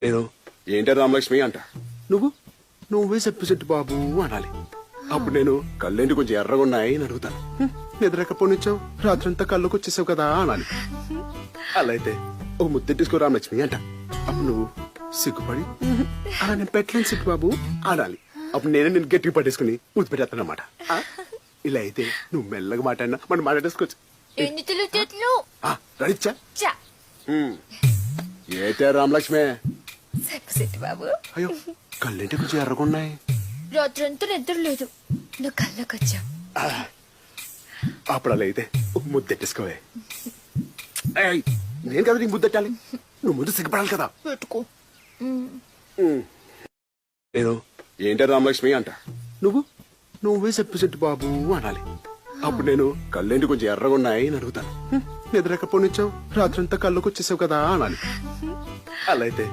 నేను ఏంటే రామలక్ష్మి అంట నువ్వే చెప్పు బాబు అనాలి. అప్పుడు నేను కళ్ళేంటి కొంచెం ఎర్రగా ఉన్నాయి అని అడుగుతాను. నిద్రకపోనిచ్చావు రాత్రంతా కళ్ళకు వచ్చేసావు కదా అనాలి. అలా అయితే ఒక ముద్దెట్టేసుకో రామలక్ష్మి అంట. అప్పుడు నువ్వు సిగ్గుపడి అలా నేను పెట్టలేను సిగ్గు బాబు అనాలి. అప్పుడు నేనే నేను గట్టిగా పట్టేసుకుని ముద్దు పెట్టేస్తానమాట. ఇలా అయితే నువ్వు మెల్లగా మాట్లాడినా మనం మాట్లాడేసుకోవచ్చు. రడిచ్చా ఏతే రామలక్ష్మి బాబు అయ్యో కళ్ళేంటి కొంచెం ఎర్రగున్నాయి. రాత్రంతా నిద్ర లేదు నా కళ్ళకొచ్చా. అప్పుడు అలా అయితే ఒక ముద్దెట్టేసుకోవే. నేను కదా నీకు ముద్దెట్టాలి, నువ్వు ముందు సిగ్గుపడాలి కదా. పెట్టుకో. నేను ఏంటే రామలక్ష్మి అంట. నువ్వే చెప్పు బాబు అనాలి. అప్పుడు నేను కళ్ళేంటి కొంచెం ఎర్రగా ఉన్నాయి అని అడుగుతాను. నిద్రకపోనిచ్చావు రాత్రంతా కళ్ళకు వచ్చేసావు కదా అనాలి. అలా అయితే